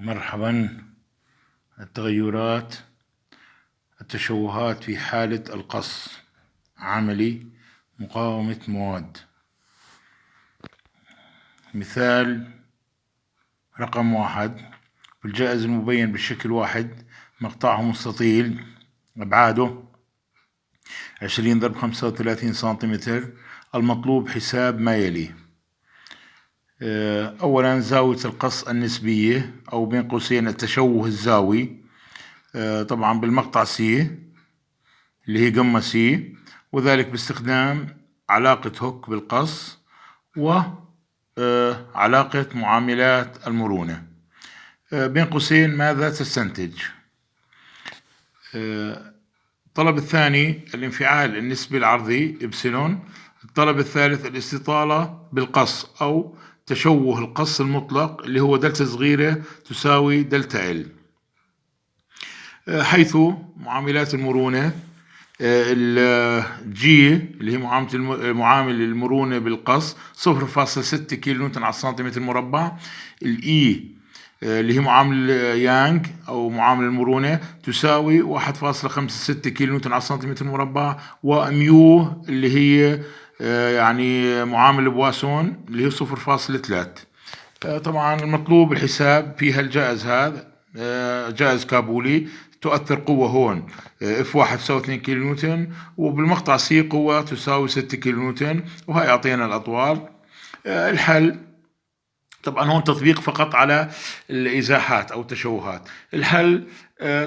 مرحبا. التشوهات في حالة القص عملي مقاومة مواد. مثال رقم 1: في الجائز المبين بالشكل 1 مقطعه مستطيل أبعاده 20x35 سنتيمتر. المطلوب حساب ما يلي: أولا زاوية القص النسبية أو بين قوسين التشوه الزاوي، طبعا بالمقطع سي اللي هي قمة سي، وذلك باستخدام علاقة هوك بالقص وعلاقة معاملات المرونة. بين قوسين ماذا تستنتج؟ الطلب الثاني الانفعال النسبي العرضي إبسلون. الطلب الثالث الاستطالة بالقص أو تشوه القص المطلق اللي هو دلتا صغيرة تساوي دلتا ال، حيث معاملات المرونة الجي اللي هي معامل المرونة بالقص 0.6 كيلو نيوتن على السنتيمتر مربع. الاي اللي هي معامل يانغ أو معامل المرونة تساوي 1.56 كيلو نيوتن على السنتيمتر مربع. وميو اللي هي يعني معامل بواسون اللي هي 0.3. طبعا المطلوب الحساب في هالجائز هذا جائز كابولي. تؤثر قوة هون F1 تساوي 2 كيلو نيوتن، وبالمقطع سي قوة تساوي 6 كيلو نيوتن، وهي يعطينا الأطوال. الحل طبعا هون تطبيق فقط على الإزاحات أو التشوهات. الحل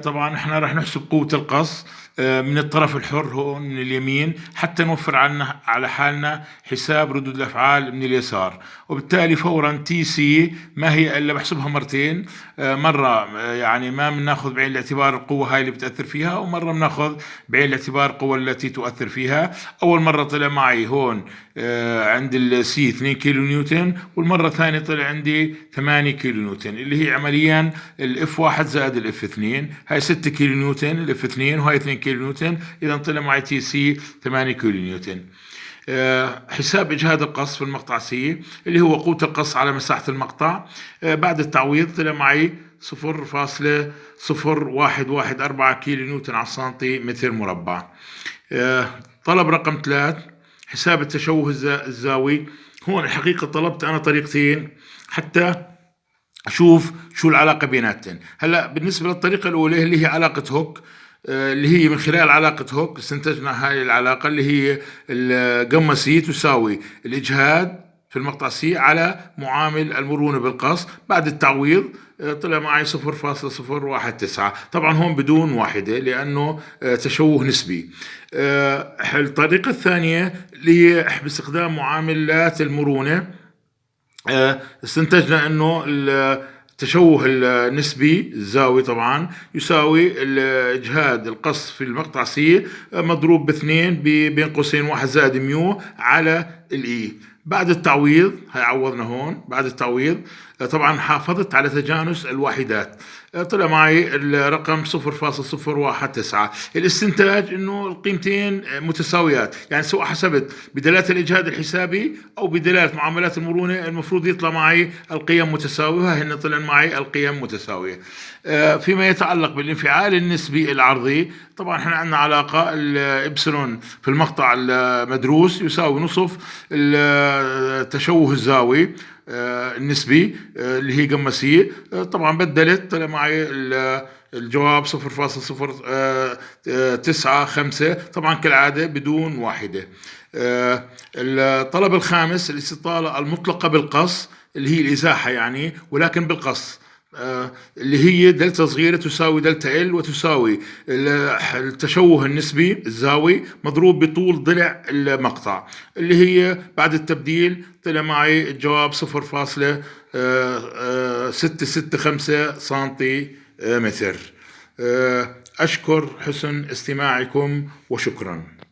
طبعا احنا راح نحسب قوة القص من الطرف الحر هون من اليمين حتى نوفر عنا على حالنا حساب ردود الأفعال من اليسار، وبالتالي فورا تي سي ما هي إلا بحسبها مرتين. مرة يعني ما بناخذ بعين الاعتبار القوة هاي اللي بتأثر فيها، ومرة بناخذ بعين الاعتبار القوة التي تؤثر فيها. أول مرة طلع معي هون عند السي 2 كيلو نيوتن، والمرة الثانية طلع عندي 8 كيلو نيوتن اللي هي عمليا الاف 1 زائد الاف 2. هاي 6 كيلو نيوتن الاف 2، وهاي 2 كيلو نيوتن، اذا طلع معي تي سي 8 كيلو نيوتن. حساب إجهاد القص في المقطع سي اللي هو قوة القص على مساحة المقطع. بعد التعويض طلع معي 0.0114 كيلو نيوتن على السنتيمتر مربع. طلب رقم 3: حساب التشوه الزاوي. هون الحقيقة طلبت أنا طريقتين حتى أشوف شو العلاقة بيناتهم. هلا بالنسبة للطريقة الأولى اللي هي علاقة هوك، اللي هي من خلال علاقة هوك استنتجنا هاي العلاقة اللي هي القمة سي تساوي الإجهاد في المقطع سي على معامل المرونة بالقص. بعد التعويض طلع معي 0.019. طبعا هون بدون واحدة لأنه تشوه نسبي. الطريقة الثانية اللي هي باستخدام معاملات المرونة، استنتجنا انه التشوه النسبي الزاوي طبعا يساوي الاجهاد القص في المقطع سي مضروب باثنين بين قوسين 1 زائد ميو على الاي. بعد التعويض هاي عوضنا هون. بعد التعويض طبعا حافظت على تجانس الواحدات، طلع معي الرقم 0.019. الاستنتاج انه القيمتين متساويات، يعني سواء حسبت بدلالة الاجهاد الحسابي او بدلالة معاملات المرونة المفروض يطلع معي القيم متساوية. هن طلع معي القيم متساوية. فيما يتعلق بالانفعال النسبي العرضي، طبعا احنا عندنا علاقة الإبسلون في المقطع المدروس يساوي نصف التشوه الزاوي النسبي اللي هي قمة سي. طبعا بدلت طلع معي الجواب 0.095 طبعا كالعادة بدون واحدة. الطلب الخامس الاستطالة المطلقة بالقص اللي هي الإزاحة يعني ولكن بالقص، اللي هي دلتا صغيرة تساوي دلتا ال وتساوي التشوه النسبي الزاوي مضروب بطول ضلع المقطع اللي هي بعد التبديل طلع معي الجواب 0.665 سنتيمتر. أشكر حسن استماعكم وشكرا.